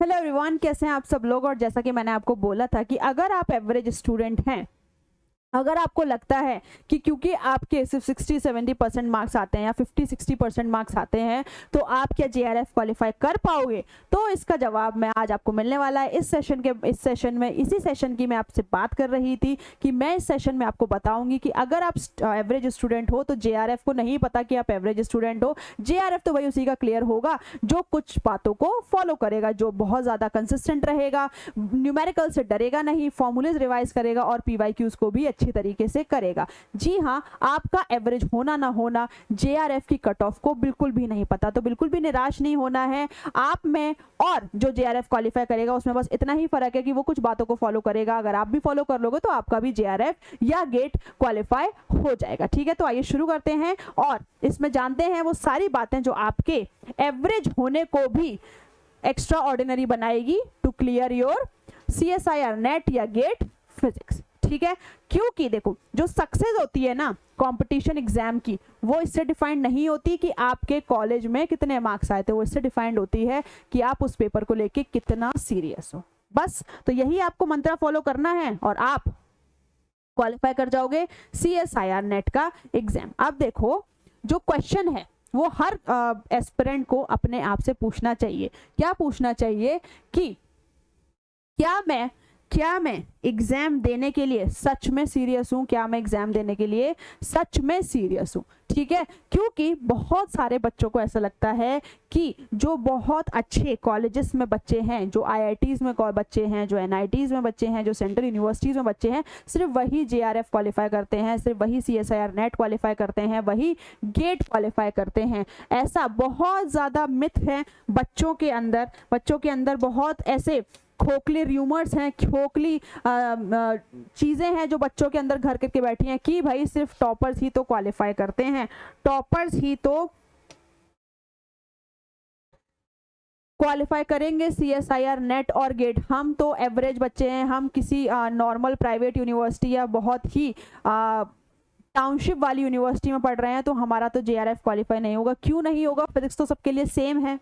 Hello everyone, कैसे हैं आप सब लोग। और जैसा कि मैंने आपको बोला था कि अगर आप एवरेज स्टूडेंट हैं, अगर आपको लगता है कि क्योंकि आपके सिर्फ 60-70% मार्क्स आते हैं या 50-60% मार्क्स आते हैं तो आप क्या जेआरएफ क्वालिफाई कर पाओगे, तो इसका जवाब मैं आज आपको मिलने वाला है इस सेशन की मैं आपसे बात कर रही थी कि मैं इस सेशन में आपको बताऊंगी कि अगर आप एवरेज स्टूडेंट हो तो जेआरएफ को नहीं पता कि आप एवरेज स्टूडेंट हो। जेआरएफ तो भाई उसी का क्लियर होगा जो कुछ बातों को फॉलो करेगा, जो बहुत ज़्यादा कंसिस्टेंट रहेगा, न्यूमेरिकल से डरेगा नहीं, फॉर्मूलेज रिवाइज करेगा और पीवाईक्यूज को भी अच्छी तरीके से करेगा। जी हाँ, आपका एवरेज होना ना होना जेआरएफ की कट ऑफ को बिल्कुल भी नहीं पता, तो बिल्कुल भी निराश नहीं होना है। आप में और जो जेआरएफ क्वालिफाई करेगा उसमें बस इतना ही फर्क है कि वो कुछ बातों को फॉलो करेगा। अगर आप भी फॉलो कर लोगे तो आपका भी जेआरएफ या गेट क्वालिफाई हो जाएगा। ठीक है, तो आइए शुरू करते हैं और इसमें जानते हैं वो सारी बातें जो आपके एवरेज होने को भी एक्स्ट्रा ऑर्डिनरी बनाएगी to clear your CSIR NET या गेट फिजिक्स। ठीक है, क्योंकि देखो जो सक्सेस होती है ना कंपटीशन एग्जाम की, वो इससे डिफाइंड नहीं होती कि आपके कॉलेज में कितने मार्क्स आए थे, वो इससे डिफाइंड होती है कि आप उस पेपर को लेके कितना सीरियस हो। बस तो यही आपको मंत्र फॉलो करना है और आप क्वालिफाई कर जाओगे सीएसआईआर नेट का एग्जाम। अब देखो जो क्वेश्चन है वो हर एस्पिरेंट को अपने आप से पूछना चाहिए। क्या पूछना चाहिए कि क्या मैं एग्जाम देने के लिए सच में सीरियस हूं, क्या मैं एग्जाम देने के लिए सच में सीरियस हूं। ठीक है, क्योंकि बहुत सारे बच्चों को ऐसा लगता है कि जो बहुत अच्छे कॉलेजेस में बच्चे हैं, जो आईआईटीज में बच्चे हैं, जो एनआईटीज में बच्चे हैं, जो सेंट्रल यूनिवर्सिटीज में बच्चे हैं, सिर्फ वही जेआरएफ क्वालिफाई करते हैं, सिर्फ वही सीएसआईआर नेट क्वालिफाई करते हैं, वही गेट क्वालिफाई करते हैं। ऐसा बहुत ज़्यादा मिथ है बच्चों के अंदर बहुत ऐसे खोखले र्यूमर्स हैं, खोखली चीज़ें हैं जो बच्चों के अंदर घर करके बैठी हैं कि भाई सिर्फ टॉपर्स ही तो क्वालिफाई करते हैं, टॉपर्स ही तो क्वालिफाई करेंगे सीएसआईआर नेट और गेट। हम तो एवरेज बच्चे हैं, हम किसी नॉर्मल प्राइवेट यूनिवर्सिटी या बहुत ही टाउनशिप वाली यूनिवर्सिटी में पढ़ रहे हैं तो हमारा तो जेआरएफ क्वालिफाई नहीं होगा। क्यों नहीं होगा? फिजिक्स तो सबके लिए सेम है,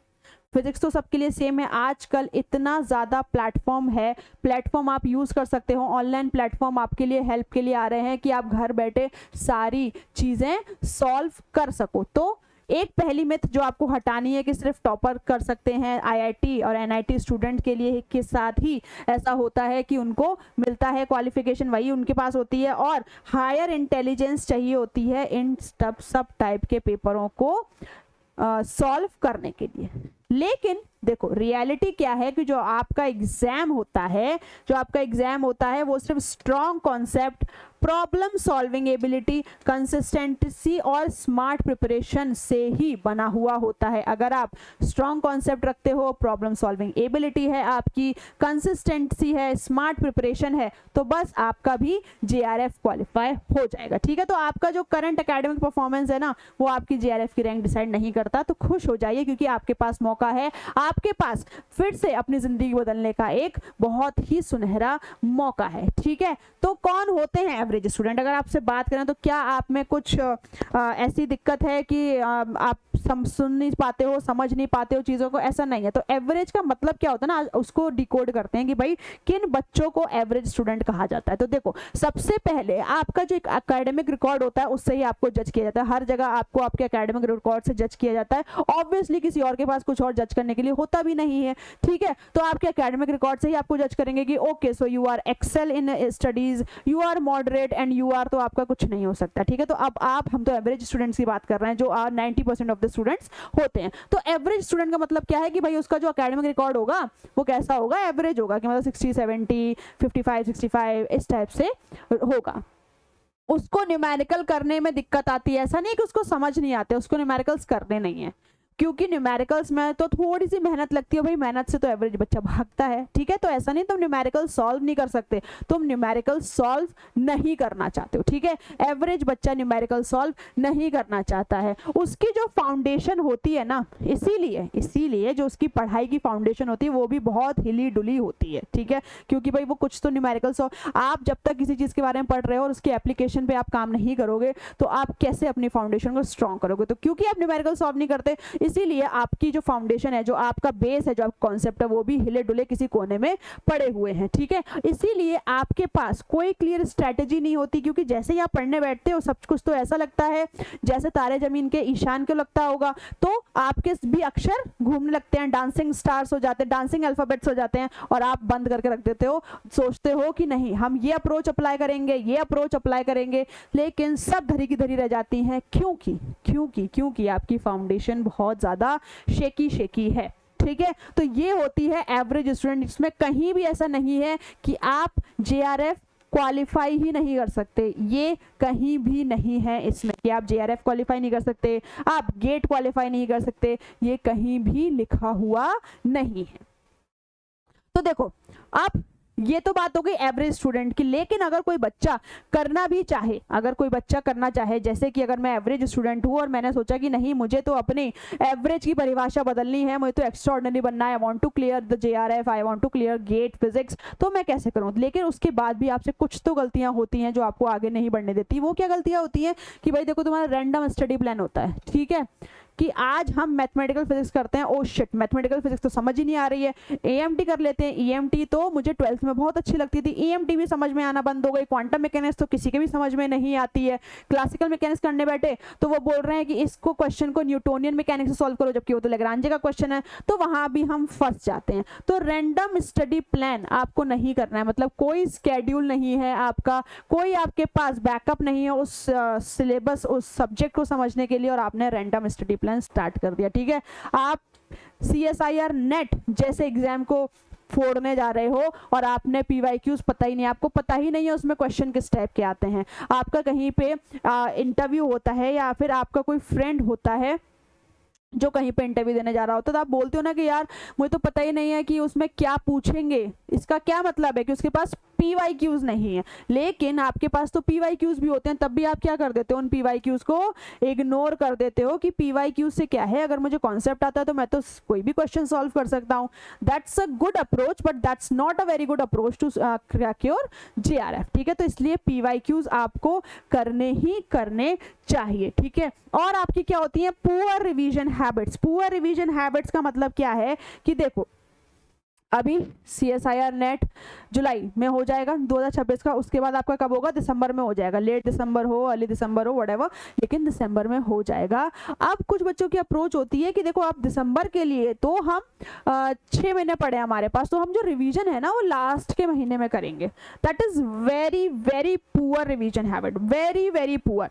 फिजिक्स तो सबके लिए सेम है। आजकल इतना ज़्यादा प्लेटफॉर्म आप यूज़ कर सकते हो, ऑनलाइन प्लेटफॉर्म आपके लिए हेल्प के लिए आ रहे हैं कि आप घर बैठे सारी चीज़ें सॉल्व कर सको। तो एक पहली मिथ जो आपको हटानी है कि सिर्फ टॉपर कर सकते हैं, आईआईटी और एनआईटी स्टूडेंट के लिए के साथ ही ऐसा होता है कि उनको मिलता है क्वालिफिकेशन, वही उनके पास होती है और हायर इंटेलिजेंस चाहिए होती है इन सब टाइप के पेपरों को सॉल्व करने के लिए। लेकिन देखो रियलिटी क्या है कि जो आपका एग्जाम होता है वो सिर्फ strong concept, problem solving ability, consistency और स्मार्ट प्रिपरेशन से ही बना हुआ होता है। अगर आप स्ट्रॉन्ग कॉन्सेप्ट रखते हो, प्रॉब्लम सॉल्विंग एबिलिटी है आपकी, कंसिस्टेंसी है, स्मार्ट प्रिपरेशन है, तो बस आपका भी जेआरएफ क्वालिफाई हो जाएगा। ठीक है, तो आपका जो करंट एकेडमिक परफॉर्मेंस है ना वो आपकी जेआरएफ की रैंक डिसाइड नहीं करता। तो खुश हो जाइए क्योंकि आपके पास मौका है, आपके पास फिर से अपनी जिंदगी बदलने का एक बहुत ही सुनहरा मौका है। ठीक है, तो कौन होते हैं एवरेज स्टूडेंट? अगर आपसे बात करें तो क्या आप में कुछ ऐसी दिक्कत है कि आप सुन नहीं पाते हो, समझ नहीं पाते हो चीज़ों को? ऐसा नहीं है। तो एवरेज का मतलब क्या होता है ना, उसको डिकोड करते हैं कि भाई किन बच्चों को एवरेज स्टूडेंट कहा जाता है। तो देखो सबसे पहले आपका जो एक एकेडमिक रिकॉर्ड होता है उससे ही आपको जज किया जाता है। हर जगह आपको आपके एकेडमिक रिकॉर्ड से जज किया जाता है। ऑब्वियसली किसी और के पास कुछ और जज करने के लिए होता भी नहीं है। ठीक है, तो आपके एकेडमिक रिकॉर्ड से ही आपको जज करेंगे कि okay so you are excel in studies, you are moderate and you are, तो आपका कुछ नहीं हो सकता। ठीक है, तो अब हम तो एवरेज स्टूडेंट्स की बात कर रहे हैं जो 90% ऑफ द स्टूडेंट्स होते हैं। तो एवरेज स्टूडेंट का मतलब क्या है कि भाई उसका जो एकेडमिक रिकॉर्ड होगा वो कैसा होगा? एवरेज होगा, कि मतलब 60, 70, 55, 65 इस टाइप से होगा। उसको न्यूमेरिकल करने में दिक्कत आती है, ऐसा नहीं कि उसको समझ नहीं आते, उसको न्यूमेरिकल्स करने नहीं है, क्योंकि न्यूमेरिकल्स में तो थोड़ी सी मेहनत लगती है। भाई मेहनत से तो एवरेज बच्चा भागता है। ठीक है, तो ऐसा नहीं तुम न्यूमेरिकल सॉल्व नहीं कर सकते, तुम न्यूमेरिकल सॉल्व नहीं करना चाहते हो। ठीक है, एवरेज बच्चा न्यूमेरिकल सॉल्व नहीं करना चाहता है। उसकी जो फाउंडेशन होती है ना, इसीलिए जो उसकी पढ़ाई की फाउंडेशन होती है वो भी बहुत हिली डुली होती है। ठीक है, क्योंकि भाई वो कुछ तो न्यूमेरिकल सॉल्व, आप जब तक किसी चीज़ के बारे में पढ़ रहे हो और उसकी एप्लीकेशन पे आप काम नहीं करोगे तो आप कैसे अपनी फाउंडेशन को स्ट्रॉन्ग करोगे? तो क्योंकि आप न्यूमेरिकल सॉल्व नहीं करते इसीलिए आपकी जो फाउंडेशन है, जो आपका बेस है, जो आपका कॉन्सेप्ट है, वो भी हिले डुले किसी कोने में पड़े हुए हैं, ठीक है। इसीलिए आपके पास कोई क्लियर स्ट्रैटेजी नहीं होती, क्योंकि जैसे ही आप पढ़ने बैठते हो सब कुछ तो ऐसा लगता है जैसे तारे जमीन के ईशान को लगता होगा, तो आपके भी अक्षर घूमने लगते हैं, डांसिंग स्टार्स हो जाते हैं, डांसिंग अल्फाबेट्स हो जाते हैं, और आप बंद करके रख देते हो, सोचते हो कि नहीं हम ये अप्रोच अप्लाई करेंगे, ये अप्रोच अप्लाई करेंगे, लेकिन सब धरी की धरी रह जाती हैं। क्योंकि आपकी फाउंडेशन बहुत ज़्यादा शेकी है, ठीक है। तो ये होती है एवरेज स्टूडेंट। इसमें कहीं भी ऐसा नहीं है कि आप JRF क्वालिफाई ही नहीं कर सकते, ये कहीं भी नहीं है इसमें कि आप JRF क्वालिफाई नहीं कर सकते, आप गेट क्वालिफाई नहीं कर सकते, ये कहीं भी लिखा हुआ नहीं है। तो देखो, आप ये तो बात हो गई एवरेज स्टूडेंट की, लेकिन अगर कोई बच्चा करना भी चाहे, अगर कोई बच्चा करना चाहे, जैसे कि अगर मैं एवरेज स्टूडेंट हूँ और मैंने सोचा कि नहीं मुझे तो अपनी एवरेज की परिभाषा बदलनी है, मुझे तो एक्स्ट्राऑर्डिनरी बनना है, I want to clear the JRF, I want to clear GATE physics, तो मैं कैसे करूँ। लेकिन उसके बाद भी आपसे कुछ तो गलतियाँ होती हैं जो आपको आगे नहीं बढ़ने देती। वो क्या गलतियाँ होती हैं कि भाई देखो, तुम्हारा रैंडम स्टडी प्लान होता है, ठीक है, कि आज हम मैथमेटिकल फिजिक्स करते हैं, ओ शिट मैथमेटिकल फिजिक्स तो समझ ही नहीं आ रही है, EMT कर लेते हैं। EMT तो मुझे 12th में बहुत अच्छी लगती थी, EMT भी समझ में आना बंद हो गई। क्वांटम मैकेनिक्स तो किसी के भी समझ में नहीं आती है। क्लासिकल मैकेनिक्स करने बैठे तो वो बोल रहे हैं कि इसको क्वेश्चन को न्यूटोनियन मैकेनिक्स से सॉल्व करो, जबकि वो तो लैग्रांजे का क्वेश्चन है, तो वहां भी हम फंस जाते हैं। तो रैंडम स्टडी प्लान आपको नहीं करना है, मतलब कोई स्केड्यूल नहीं है आपका, कोई आपके पास बैकअप नहीं है उस सिलेबस, उस सब्जेक्ट को समझने के लिए, और आपने रैंडम स्टडी प्लान स्टार्ट कर दिया, ठीक है। आप CSIR नेट जैसे एग्जाम को फोड़ने जा रहे हो और आपने PYQs पता ही नहीं, आपको पता ही नहीं है उसमें क्वेश्चन किस टाइप के आते हैं। आपका कहीं पे इंटरव्यू होता है या फिर आपका कोई फ्रेंड होता है जो कहीं पे इंटरव्यू देने जा रहा होता है, तो आप बोलते हो ना कि यार मुझे तो पता ही नहीं है कि उसमें क्या पूछेंगे, इसका क्या मतलब है कि उसके पास PYQs नहीं है। लेकिन आपके पास तो PYQs भी होते हैं, तब भी आप क्या कर देते हो, उन PYQs को इग्नोर कर देते हो कि PYQs से क्या है, अगर मुझे कॉन्सेप्ट आता है तो मैं तो कोई भी क्वेश्चन सॉल्व कर सकता हूँ। That's a good approach, but that's not a very good approach to crack your JRF, ठीक है। तो इसलिए PYQs आपको करने ही करने चाहिए, ठीक है। और आपकी क्या होती है, poor revision habits. Poor revision habits का मतलब क्या है कि देखो, अभी CSIR नेट जुलाई में हो जाएगा 2026 का, उसके बाद आपका कब होगा, दिसंबर में हो जाएगा, लेट दिसंबर हो, अर्ली दिसंबर हो, व्हाटएवर, लेकिन दिसंबर में हो जाएगा। अब कुछ बच्चों की अप्रोच होती है कि देखो आप दिसंबर के लिए तो हम 6 महीने पड़े हमारे पास, तो हम जो रिवीजन है ना वो लास्ट के महीने में करेंगे। That is very very poor revision habit, very very poor.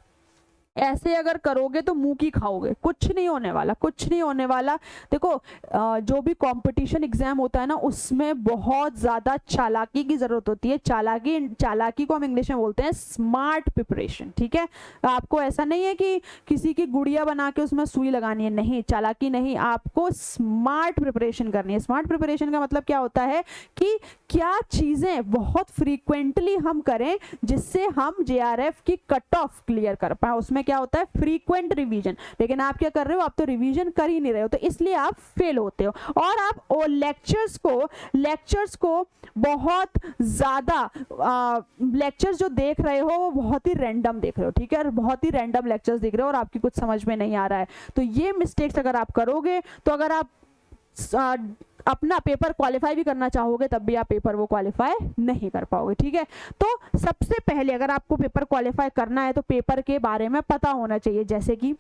ऐसे अगर करोगे तो मुंह की खाओगे, कुछ नहीं होने वाला, कुछ नहीं होने वाला। देखो जो भी कंपटीशन एग्जाम होता है ना, उसमें बहुत ज़्यादा चालाकी की ज़रूरत होती है। चालाकी को हम इंग्लिश में बोलते हैं स्मार्ट प्रिपरेशन, ठीक है। आपको ऐसा नहीं है कि किसी की गुड़िया बना के उसमें सुई लगानी है, नहीं, चालाकी नहीं, आपको स्मार्ट प्रिपरेशन करनी है। स्मार्ट प्रिपरेशन का मतलब क्या होता है कि क्या चीज़ें बहुत फ्रीक्वेंटली हम करें जिससे हम JRF की कट ऑफ क्लियर कर पाए। उसमें क्या होता है, फ्रीक्वेंट रिवीजन। लेकिन आप क्या कर रहे हो, आप तो रिवीजन कर ही नहीं रहे हो, तो इसलिए आप फेल होते हो। और आप लेक्चर्स को बहुत ज़्यादा लेक्चर्स जो देख रहे हो वो बहुत ही रैंडम देख रहे हो, ठीक है, बहुत ही रैंडम लेक्चर्स देख रहे हो और आपकी कुछ समझ में नहीं आ रहा है। तो ये मिस्टेक्स अगर आप करोगे, तो अगर आप अपना पेपर क्वालिफाई भी करना चाहोगे तब भी आप पेपर वो क्वालिफाई नहीं कर पाओगे, ठीक है। तो सबसे पहले अगर आपको पेपर क्वालिफाई करना है तो पेपर के बारे में पता होना चाहिए। जैसे कि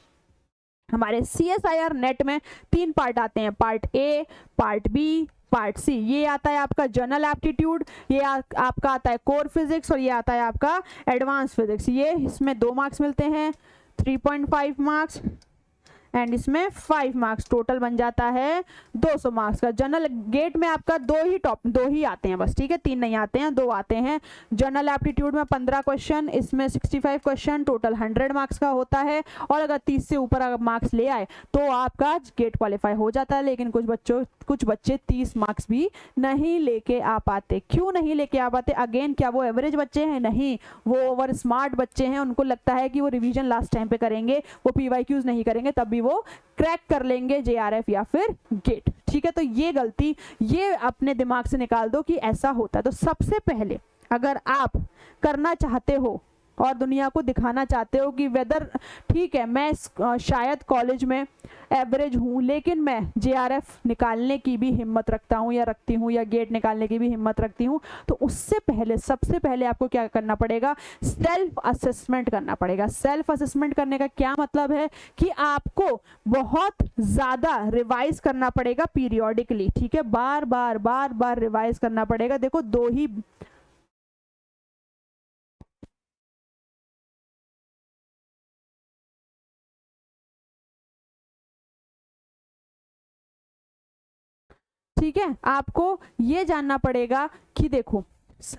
हमारे CSIR नेट में 3 पार्ट आते हैं, part A, part B, part C। ये आता है आपका जनरल एप्टीट्यूड, ये आपका आता है कोर फिजिक्स, और ये आता है आपका एडवांस फिजिक्स। ये इसमें 2 मार्क्स मिलते हैं, 3.5 मार्क्स, एंड इसमें 5 मार्क्स, टोटल बन जाता है 200 मार्क्स का। जनरल गेट में आपका 2 ही आते हैं बस, ठीक है, 3 नहीं आते हैं, 2 आते हैं। जनरल एप्टीट्यूड में 15 क्वेश्चन, इसमें 65 क्वेश्चन, टोटल 100 मार्क्स का होता है। और अगर 30 से ऊपर अगर मार्क्स ले आए तो आपका गेट क्वालिफाई हो जाता है। लेकिन कुछ बच्चे 30 मार्क्स भी नहीं लेके आ पाते। क्यों नहीं लेके आ पाते? अगेन, क्या वो एवरेज बच्चे हैं? नहीं, वो ओवर स्मार्ट बच्चे हैं। उनको लगता है कि वो रिवीजन लास्ट टाइम पे करेंगे, वो PYQs नहीं करेंगे, तब भी वो क्रैक कर लेंगे JRF या फिर गेट, ठीक है। तो ये गलती ये अपने दिमाग से निकाल दो कि ऐसा होता है। तो सबसे पहले अगर आप करना चाहते हो और दुनिया को दिखाना चाहते हो कि वेदर ठीक है मैं शायद कॉलेज में एवरेज हूँ, लेकिन मैं JRF निकालने की भी हिम्मत रखता हूँ या रखती हूँ, या गेट निकालने की भी हिम्मत रखती हूँ, तो उससे पहले सबसे पहले आपको क्या करना पड़ेगा, सेल्फ असेसमेंट करना पड़ेगा। सेल्फ असेसमेंट करने का क्या मतलब है कि आपको बहुत ज़्यादा रिवाइज करना पड़ेगा पीरियोडिकली, ठीक है, बार बार रिवाइज करना पड़ेगा। देखो दो ही ठीक है, आपको ये जानना पड़ेगा कि देखो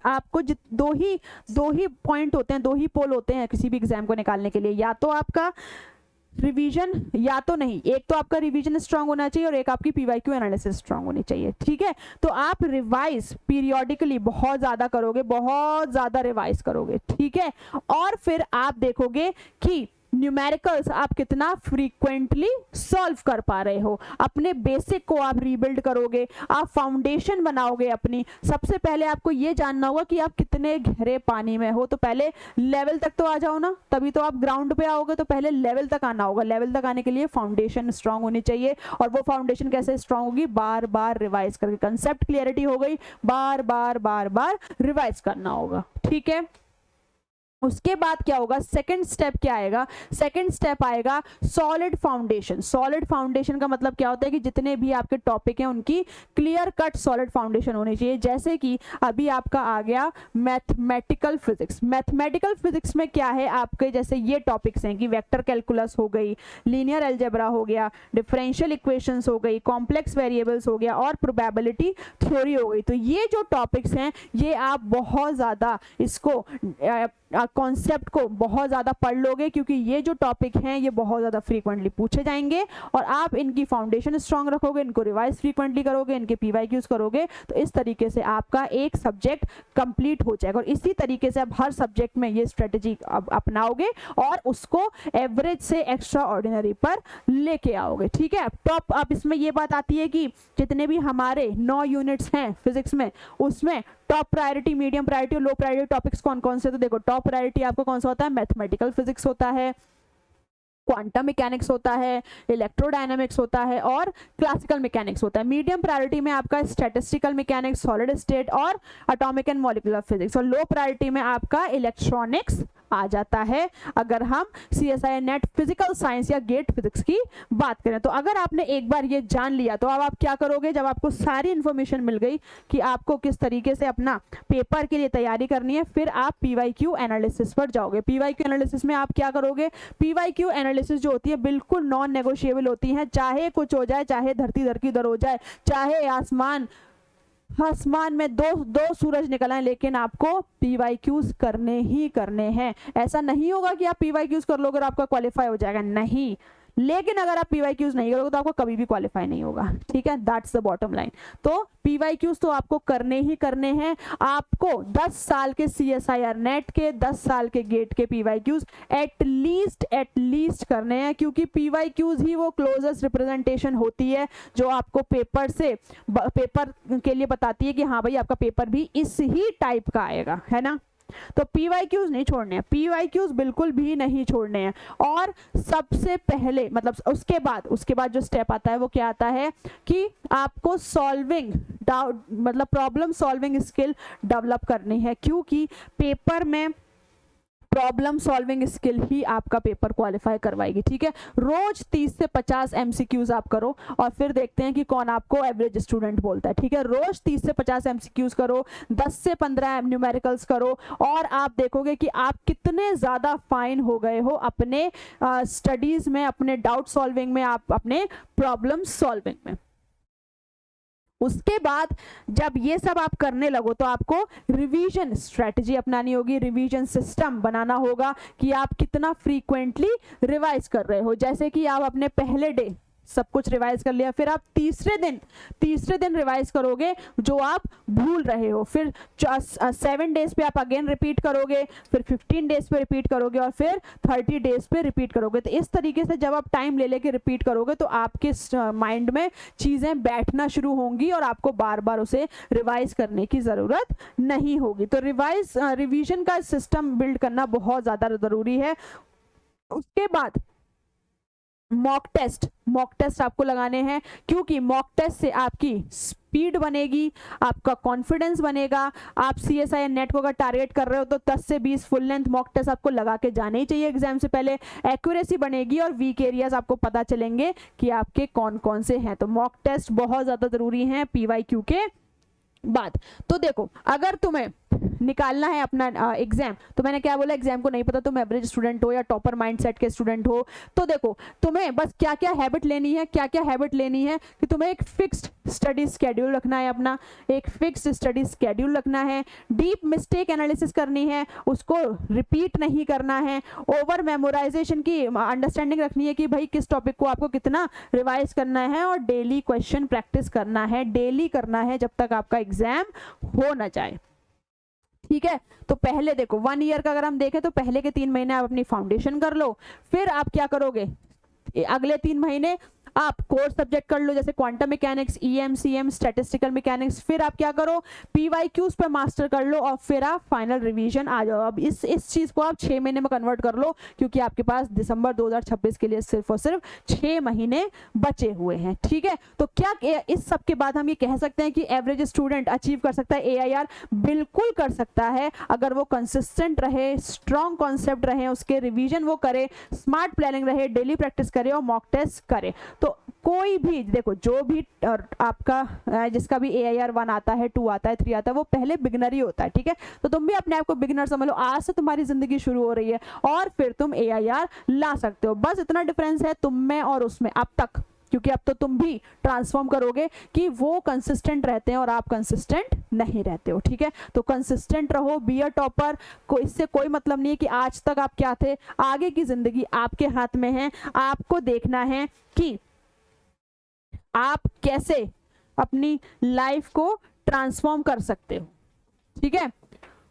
आपको दो ही पॉइंट होते हैं, दो ही पोल होते हैं किसी भी एग्जाम को निकालने के लिए, या तो आपका रिवीजन या तो नहीं, एक तो आपका रिवीजन स्ट्रांग होना चाहिए और एक आपकी पीवाईक्यू एनालिसिस स्ट्रांग होनी चाहिए, ठीक है। तो आप रिवाइज पीरियोडिकली बहुत ज़्यादा करोगे, बहुत ज़्यादा रिवाइज करोगे, ठीक है, और फिर आप देखोगे कि न्यूमेरिकल्स आप कितना फ्रीक्वेंटली सॉल्व कर पा रहे हो, अपने बेसिक को आप रीबिल्ड करोगे, आप फाउंडेशन बनाओगे अपनी। सबसे पहले आपको ये जानना होगा कि आप कितने गहरे पानी में हो, तो पहले लेवल तक तो आ जाओ ना, तभी तो आप ग्राउंड पे आओगे, तो पहले लेवल तक आना होगा। लेवल तक आने के लिए फाउंडेशन स्ट्रांग होनी चाहिए, और वो फाउंडेशन कैसे स्ट्रांग होगी, बार बार रिवाइज करके। कंसेप्ट क्लियरिटी हो गई, बार बार रिवाइज करना होगा, ठीक है। उसके बाद क्या होगा, सेकंड स्टेप क्या आएगा, सेकंड स्टेप आएगा सॉलिड फाउंडेशन। सॉलिड फाउंडेशन का मतलब क्या होता है कि जितने भी आपके टॉपिक हैं उनकी क्लियर कट सॉलिड फाउंडेशन होनी चाहिए। जैसे कि अभी आपका आ गया मैथमेटिकल फिजिक्स। मैथमेटिकल फिजिक्स में क्या है आपके, जैसे ये टॉपिक्स हैं कि वेक्टर कैलकुलस हो गई, लीनियर अलजेब्रा हो गया, डिफरेंशियल इक्वेशंस हो गई, कॉम्प्लेक्स वेरिएबल्स हो गया, और प्रोबेबिलिटी थ्योरी हो गई। तो ये जो टॉपिक्स हैं ये आप बहुत ज़्यादा इसको कॉन्सेप्ट को बहुत ज़्यादा पढ़ लोगे, क्योंकि ये जो टॉपिक हैं ये बहुत ज़्यादा फ्रीक्वेंटली पूछे जाएंगे, और आप इनकी फाउंडेशन स्ट्रांग रखोगे, इनको रिवाइज फ्रीक्वेंटली करोगे, इनके पीवाईक्यूज करोगे, तो इस तरीके से आपका एक सब्जेक्ट कंप्लीट हो जाएगा। और इसी तरीके से आप हर सब्जेक्ट में ये स्ट्रेटेजी अपनाओगे और उसको एवरेज से एक्स्ट्रा ऑर्डिनरी पर लेके आओगे, ठीक है। टॉप अब इसमें ये बात आती है कि जितने भी हमारे 9 यूनिट्स हैं फिजिक्स में, उसमें टॉप प्रायोरिटी, मीडियम प्रायोरिटी और लो प्रायोरिटी टॉपिक्स कौन कौन से, तो देखो टॉप प्रायोरिटी आपको कौन सा होता है, मैथमेटिकल फिजिक्स होता है, क्वांटम मैकेनिक्स होता है, इलेक्ट्रोडायनामिक्स होता है, और क्लासिकल मैकेनिक्स होता है। मीडियम प्रायोरिटी में आपका स्टैटिस्टिकल मैकेनिक्स, सॉलिड स्टेट और एटॉमिक एंड मॉलिक्यूलर फिजिक्स, और लो प्रायोरिटी में आपका इलेक्ट्रॉनिक्स आ जाता है, अगर हम CSIR नेट फिजिकल साइंस या गेट फिजिक्स की बात करें। तो अगर आपने एक बार ये जान लिया तो अब आप क्या करोगे, जब आपको सारी इंफॉर्मेशन मिल गई कि आपको किस तरीके से अपना पेपर के लिए तैयारी करनी है, फिर आप PYQ एनालिसिस पर जाओगे। PYQ एनालिसिस में आप क्या करोगे, PYQ एनालिसिस जो होती है बिल्कुल नॉन नेगोशिएबल होती है, चाहे कुछ हो जाए, चाहे धरती दरकिधर हो जाए, चाहे आसमान में दो सूरज निकल आए, लेकिन आपको PYQs करने ही करने हैं। ऐसा नहीं होगा कि आप PYQs कर लोगे और आपका क्वालिफाई हो जाएगा, नहीं, लेकिन अगर आप PYQs नहीं करोगे तो आपको कभी भी क्वालिफाई नहीं होगा, ठीक है, दैट्स द बॉटम लाइन। तो PYQs तो आपको करने ही करने हैं। आपको 10 साल के CSIR नेट के, 10 साल के गेट के PYQs एटलीस्ट करने हैं, क्योंकि PYQs ही वो क्लोजेस्ट रिप्रेजेंटेशन होती है जो आपको पेपर के लिए बताती है कि हाँ भाई आपका पेपर भी इस ही टाइप का आएगा, है ना। तो PYQs नहीं छोड़ने हैं, PYQs बिल्कुल भी नहीं छोड़ने हैं। और सबसे पहले मतलब उसके बाद जो स्टेप आता है वो क्या आता है कि आपको सॉल्विंग डाउट मतलब प्रॉब्लम सॉल्विंग स्किल डेवलप करनी है, क्योंकि पेपर में प्रॉब्लम सॉल्विंग स्किल ही आपका पेपर क्वालिफाई करवाएगी, ठीक है। रोज 30 से 50 MCQs आप करो और फिर देखते हैं कि कौन आपको एवरेज स्टूडेंट बोलता है, ठीक है। रोज 30 से 50 MCQs करो, 10 से 15 न्यूमेरिकल्स करो, और आप देखोगे कि आप कितने ज़्यादा फाइन हो गए हो अपने स्टडीज़ में, अपने डाउट सॉल्विंग में, आप अपने प्रॉब्लम सॉल्विंग में। उसके बाद जब ये सब आप करने लगो तो आपको रिवीजन स्ट्रेटजी अपनानी होगी, रिवीजन सिस्टम बनाना होगा कि आप कितना फ्रीक्वेंटली रिवाइज कर रहे हो। जैसे कि आप अपने पहले डे सब कुछ रिवाइज कर लिया, फिर आप तीसरे दिन रिवाइज करोगे जो आप भूल रहे हो, फिर 7 डेज पे आप अगेन रिपीट करोगे, फिर 15 डेज पे रिपीट करोगे और फिर 30 डेज पे रिपीट करोगे। तो इस तरीके से जब आप टाइम ले लेके रिपीट करोगे तो आपके माइंड में चीज़ें बैठना शुरू होंगी और आपको बार बार उसे रिवाइज करने की ज़रूरत नहीं होगी। तो रिवीजन का सिस्टम बिल्ड करना बहुत ज़्यादा ज़रूरी है। उसके बाद मॉक टेस्ट आपको लगाने हैं, क्योंकि मॉक टेस्ट से आपकी स्पीड बनेगी, आपका कॉन्फिडेंस बनेगा। आप CSIR नेट को अगर टारगेट कर रहे हो तो 10 से 20 फुल लेंथ मॉक टेस्ट आपको लगा के जाने ही चाहिए एग्जाम से पहले। एक्यूरेसी बनेगी और वीक एरियाज आपको पता चलेंगे कि आपके कौन कौन से हैं। तो मॉक टेस्ट बहुत ज़्यादा ज़रूरी हैं PYQ के बाद। तो देखो, अगर तुम्हें निकालना है अपना एग्जाम, तो मैंने क्या बोला, एग्जाम को नहीं पता तुम एवरेज स्टूडेंट हो या टॉपर माइंडसेट के स्टूडेंट हो, तो देखो तुम्हें बस क्या क्या हैबिट लेनी है कि तुम्हें एक फिक्स्ड स्टडी स्केड्यूल रखना है, अपना एक फिक्स्ड स्टडी स्केड्यूल रखना है। डीप मिस्टेक एनालिसिस करनी है, उसको रिपीट नहीं करना है। ओवर मेमोराइजेशन की अंडरस्टैंडिंग रखनी है कि भाई किस टॉपिक को आपको कितना रिवाइज करना है, और डेली क्वेश्चन प्रैक्टिस करना है, डेली करना है जब तक आपका एग्जाम हो ना जाए। ठीक है, तो पहले देखो 1 ईयर का अगर हम देखें तो पहले के 3 महीने आप अपनी फाउंडेशन कर लो, फिर आप क्या करोगे, अगले 3 महीने आप कोर्स सब्जेक्ट कर लो, जैसे quantum mechanics, EM CM, statistical mechanics. फिर आप क्या करो, PYQs पे मास्टर कर लो और फिर आप फाइनल रिवीजन आ जाओ। अब इस चीज़ को आप 6 महीने में कन्वर्ट कर लो, क्योंकि आपके पास दिसंबर 2026 के लिए सिर्फ और सिर्फ 6 महीने बचे हुए हैं। ठीक है, तो क्या इस सब के बाद हम ये कह सकते हैं कि एवरेज स्टूडेंट अचीव कर सकता है AIR? बिल्कुल कर सकता है, अगर वो कंसिस्टेंट रहे, स्ट्रॉन्ग कॉन्सेप्ट रहे, उसके रिवीजन वो करे, स्मार्ट प्लानिंग रहे, डेली प्रैक्टिस करे और मॉक टेस्ट करे। तो कोई भी देखो, जो भी आपका जिसका भी AIR 1 आता है, 2 आता है, 3 आता है, वो पहले बिगनर ही होता है। ठीक है, तो तुम भी अपने आप को बिगनर समझ लो, आज से तुम्हारी जिंदगी शुरू हो रही है और फिर तुम AIR ला सकते हो। बस इतना डिफरेंस है तुम में और उसमें अब तक, क्योंकि अब तो तुम भी ट्रांसफॉर्म करोगे कि वो कंसिस्टेंट रहते हैं और आप कंसिस्टेंट नहीं रहते हो। ठीक है, तो कंसिस्टेंट रहो, बी अ टॉपर। इससे कोई मतलब नहीं है कि आज तक आप क्या थे, आगे की जिंदगी आपके हाथ में है। आपको देखना है कि आप कैसे अपनी लाइफ को ट्रांसफॉर्म कर सकते हो। ठीक है,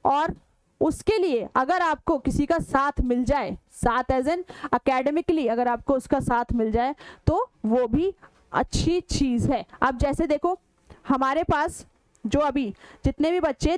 और उसके लिए अगर आपको किसी का साथ मिल जाए, साथ एज एन अकेडमिकली अगर आपको उसका साथ मिल जाए तो वो भी अच्छी चीज़ है। अब जैसे देखो, हमारे पास जो अभी जितने भी बच्चे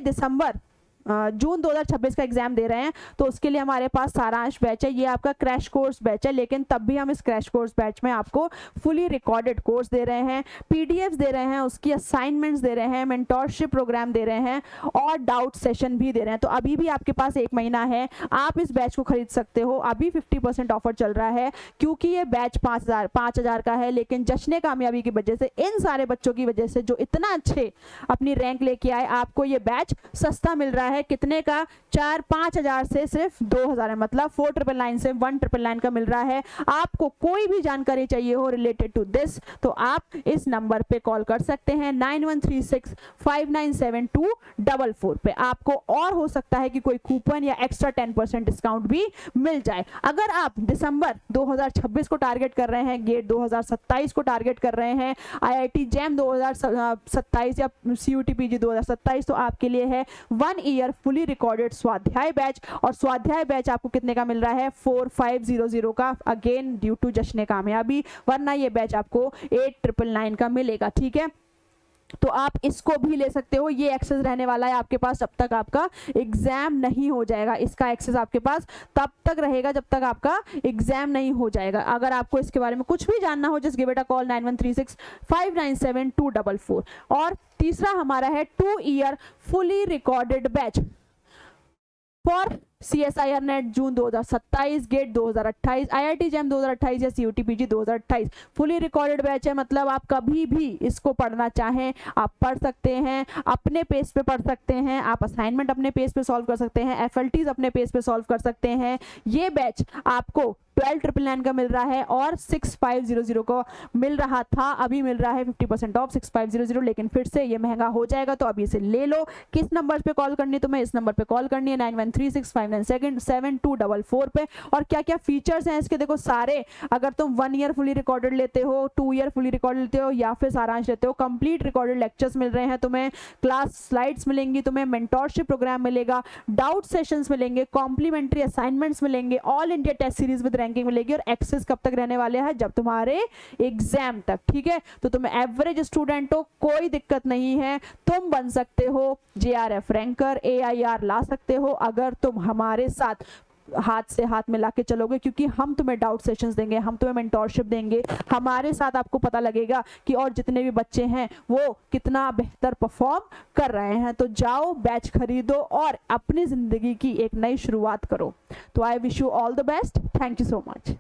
जून 2026 का एग्जाम दे रहे हैं, तो उसके लिए हमारे पास सारांश बैच है। ये आपका क्रैश कोर्स बैच है, लेकिन तब भी हम इस क्रैश कोर्स बैच में आपको फुली रिकॉर्डेड कोर्स दे रहे हैं, PDFs दे रहे हैं, उसकी असाइनमेंट्स दे रहे हैं, मेंटोरशिप प्रोग्राम दे रहे हैं और डाउट सेशन भी दे रहे हैं। तो अभी भी आपके पास 1 महीना है, आप इस बैच को खरीद सकते हो। अभी 50% ऑफर चल रहा है, क्योंकि ये बैच 5,000 का है, लेकिन जश्न कामयाबी की वजह से, इन सारे बच्चों की वजह से जो इतना अच्छे अपनी रैंक लेके आए, आपको ये बैच सस्ता मिल रहा है। कितने का? 4-5 हजार से सिर्फ 2,000 है, मतलब 4,999 से 1,999 का मिल रहा है। आपको कोई भी जानकारी चाहिए हो रिलेटेड टू दिस, तो आप इस नंबर पे कॉल कर सकते हैं 9136597244 पे। आपको और हो सकता है कि कोई कूपन या एक्स्ट्रा 10% डिस्काउंट भी मिल जाए। अगर आप दिसंबर 2026 को टारगेट कर रहे हैं, गेट 2027 को टारगेट कर रहे हैं, IIT जैम 2027 या CUT PG 2027, तो आपके लिए है 1 ईयर फुली रिकॉर्डेड स्वाध्याय बैच। और स्वाध्याय बैच आपको कितने का मिल रहा है? 4,500 का, अगेन ड्यू टू जश्न कामयाबी, वरना ये बैच आपको 8,999 का मिलेगा। ठीक है, तो आप इसको भी ले सकते हो। ये एक्सेस रहने वाला है आपके पास जब तक आपका एग्जाम नहीं हो जाएगा। इसका एक्सेस आपके पास तब तक रहेगा जब तक आपका एग्जाम नहीं हो जाएगा। अगर आपको इसके बारे में कुछ भी जानना हो, just give it a call 9136597244। और तीसरा हमारा है 2 year fully recorded batch for CSIR NET June 2027, GATE 2028, IIT JAM 2028 या CUT PG 2028। Fully recorded batch है, मतलब आप कभी भी इसको पढ़ना चाहें आप पढ़ सकते हैं, अपने पेस पे पढ़ सकते हैं, आप असाइनमेंट अपने पेस पे सॉल्व कर सकते हैं, FLTs अपने पेस पे सॉल्व कर सकते हैं। ये बैच आपको 12,999 का मिल रहा है और 6500 को मिल रहा था, अभी मिल रहा है 50% ऑफ 6500, लेकिन फिर से ये महंगा हो जाएगा, तो अभी इसे ले लो। किस नंबर पे कॉल करनी है तुम्हें? इस नंबर पे कॉल करनी है 9136597244 पे। और क्या क्या फीचर्स हैं इसके देखो सारे, अगर तुम 1 ईयर फुली रिकॉर्डेड लेते हो, 2 ईयर फुली रिकॉर्डेड लेते हो या फिर सारांश लेते हो, कंप्लीट रिकॉर्डेड लेक्चर्स मिल रहे हैं तुम्हें, क्लास स्लाइड्स मिलेंगी तुम्हें, मेंटोरशिप प्रोग्राम मिलेगा, डाउट सेशंस मिलेंगे, कॉम्प्लीमेंट्री असाइनमेंट्स मिलेंगे, all India test series with ranking मिलेगी, और एक्सेस कब तक रहने वाले हैं? जब तुम्हारे एग्जाम तक, ठीक है। तो तुम एवरेज स्टूडेंट हो, कोई दिक्कत नहीं है, तुम बन सकते हो JRF रैंकर, AIR ला सकते हो अगर तुम हमारे साथ हाथ से हाथ मिला के चलोगे, क्योंकि हम तुम्हें डाउट सेशंस देंगे, हम तुम्हें मेंटोरशिप देंगे, हमारे साथ आपको पता लगेगा कि और जितने भी बच्चे हैं वो कितना बेहतर परफॉर्म कर रहे हैं। तो जाओ, बैच खरीदो और अपनी जिंदगी की एक नई शुरुआत करो। तो I wish you all the best. Thank you so much.